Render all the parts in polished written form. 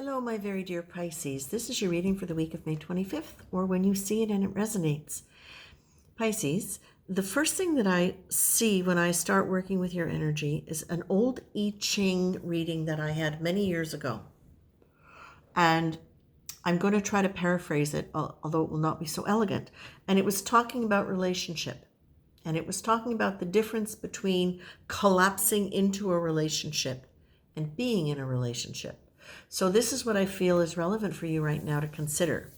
Hello, my very dear Pisces. This is your reading for the week of May 25th, or when you see it and it resonates. Pisces, the first thing that I see when I start working with your energy is an old I Ching reading that I had many years ago. And I'm going to try to paraphrase it, although it will not be so elegant. And it was talking about relationship. And it was talking about the difference between collapsing into a relationship and being in a relationship. So this is what I feel is relevant for you right now to consider.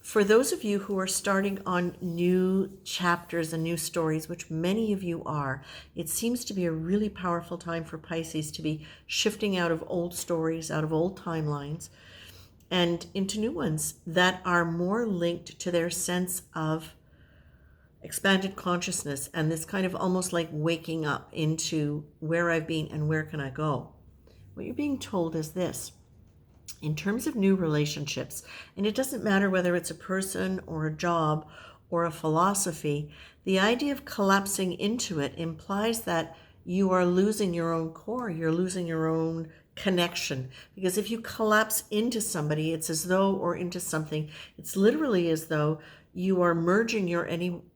For those of you who are starting on new chapters and new stories, which many of you are, it seems to be a really powerful time for Pisces to be shifting out of old stories, out of old timelines, and into new ones that are more linked to their sense of expanded consciousness and this kind of almost like waking up into where I've been and where can I go. What you're being told is this. In terms of new relationships, and it doesn't matter whether it's a person or a job or a philosophy, the idea of collapsing into it implies that you are losing your own core, you're losing your own connection. Because if you collapse into somebody, it's as though, or into something, it's literally as though you are merging your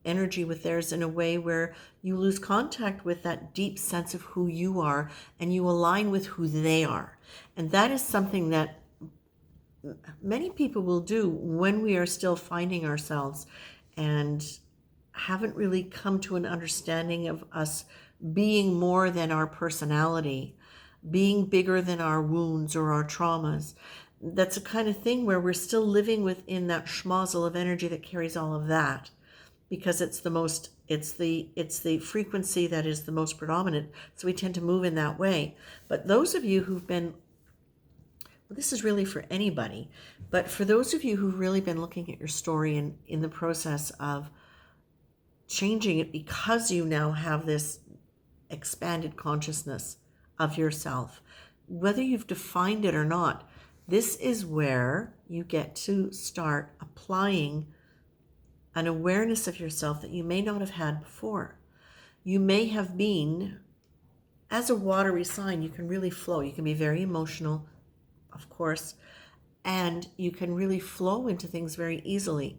energy with theirs in a way where you lose contact with that deep sense of who you are and you align with who they are. And that is something that many people will do when we are still finding ourselves and haven't really come to an understanding of us being more than our personality, being bigger than our wounds or our traumas. That's a kind of thing where we're still living within that schmozzle of energy that carries all of that, because it's the frequency that is the most predominant. So we tend to move in that way. But those of you who've been, well, this is really for anybody, but for those of you who've really been looking at your story and in the process of changing it because you now have this expanded consciousness of yourself, whether you've defined it or not, this is where you get to start applying an awareness of yourself that you may not have had before. You may have been, as a watery sign, you can really flow. You can be very emotional, of course, and you can really flow into things very easily.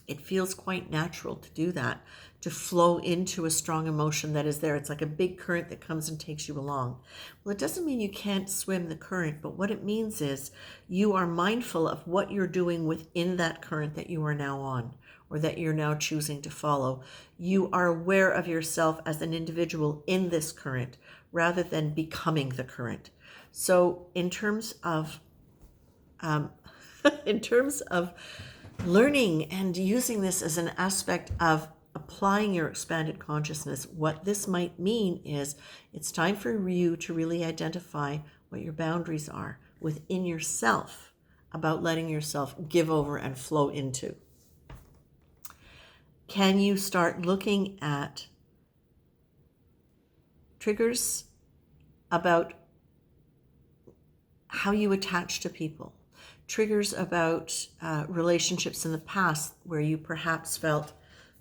It feels quite natural to do that, to flow into a strong emotion that is there. It's like a big current that comes and takes you along. Well, it doesn't mean you can't swim the current, but what it means is you are mindful of what you're doing within that current that you are now on, or that you're now choosing to follow. You are aware of yourself as an individual in this current, rather than becoming the current. So in terms of learning and using this as an aspect of applying your expanded consciousness, what this might mean is it's time for you to really identify what your boundaries are within yourself about letting yourself give over and flow into. Can you start looking at triggers about how you attach to people? Triggers about relationships in the past where you perhaps felt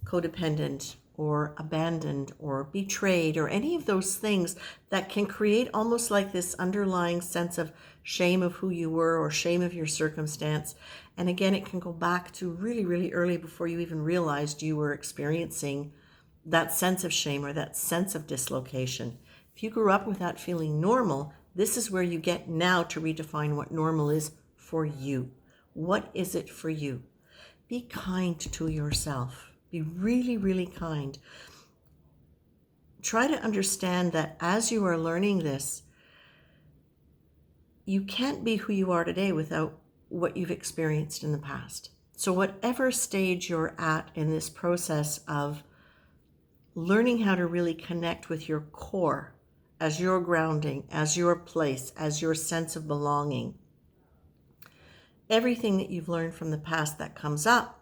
codependent or abandoned or betrayed, or any of those things that can create almost like this underlying sense of shame of who you were or shame of your circumstance. And again, it can go back to really, really early before you even realized you were experiencing that sense of shame or that sense of dislocation. If you grew up with that feeling normal, this is where you get now to redefine what normal is for you. What is it for you? Be kind to yourself. Be really, really kind. Try to understand that as you are learning this, you can't be who you are today without what you've experienced in the past. So whatever stage you're at in this process of learning how to really connect with your core as your grounding, as your place, as your sense of belonging, everything that you've learned from the past that comes up,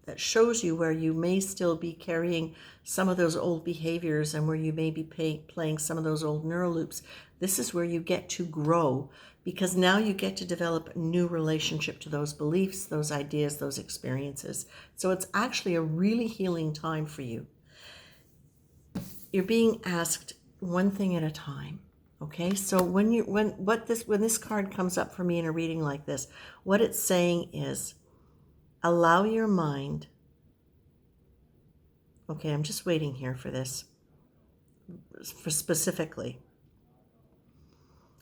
that shows you where you may still be carrying some of those old behaviors and where you may be playing some of those old neural loops, this is where you get to grow, because now you get to develop a new relationship to those beliefs, those ideas, those experiences. So it's actually a really healing time for you. You're being asked one thing at a time, Okay, so when this card comes up for me in a reading like this, what it's saying is allow your mind. Okay, I'm just waiting here for this, for specifically.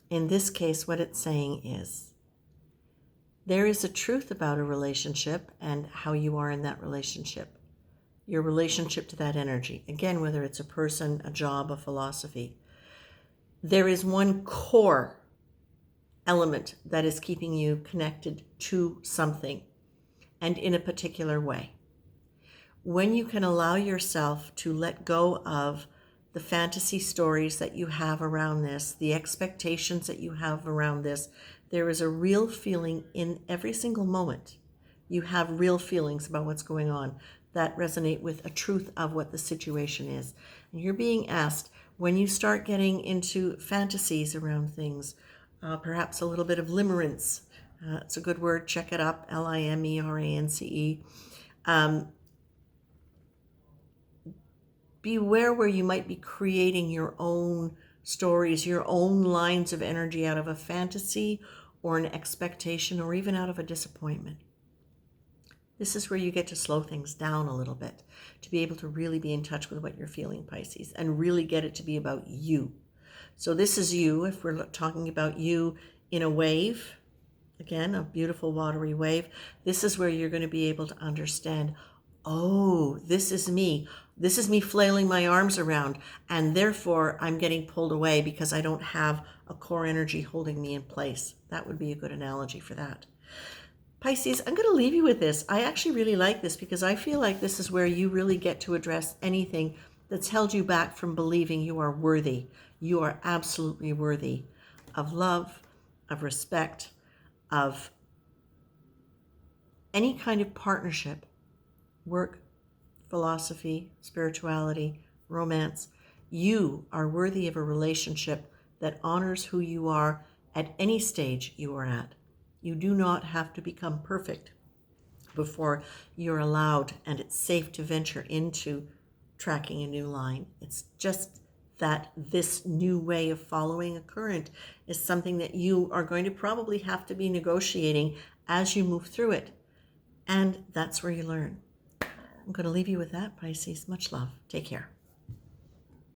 In this case, what it's saying is there is a truth about a relationship and how you are in that relationship, your relationship to that energy. Again, whether it's a person, a job, a philosophy, there is one core element that is keeping you connected to something and in a particular way. When you can allow yourself to let go of the fantasy stories that you have around this, the expectations that you have around this, there is a real feeling in every single moment. You have real feelings about what's going on that resonate with a truth of what the situation is. And you're being asked, when you start getting into fantasies around things, perhaps a little bit of limerence, it's a good word, check it up, Limerance. Beware where you might be creating your own stories, your own lines of energy out of a fantasy or an expectation or even out of a disappointment. This is where you get to slow things down a little bit to be able to really be in touch with what you're feeling, Pisces, and really get it to be about you. So this is you, if we're talking about you in a wave, again, a beautiful watery wave, this is where you're going to be able to understand, oh, this is me. This is me flailing my arms around, and therefore I'm getting pulled away because I don't have a core energy holding me in place. That would be a good analogy for that. Pisces, I'm going to leave you with this. I actually really like this because I feel like this is where you really get to address anything that's held you back from believing you are worthy. You are absolutely worthy of love, of respect, of any kind of partnership, work, philosophy, spirituality, romance. You are worthy of a relationship that honors who you are at any stage you are at. You do not have to become perfect before you're allowed and it's safe to venture into tracking a new line. It's just that this new way of following a current is something that you are going to probably have to be negotiating as you move through it. And that's where you learn. I'm going to leave you with that, Pisces. Much love. Take care.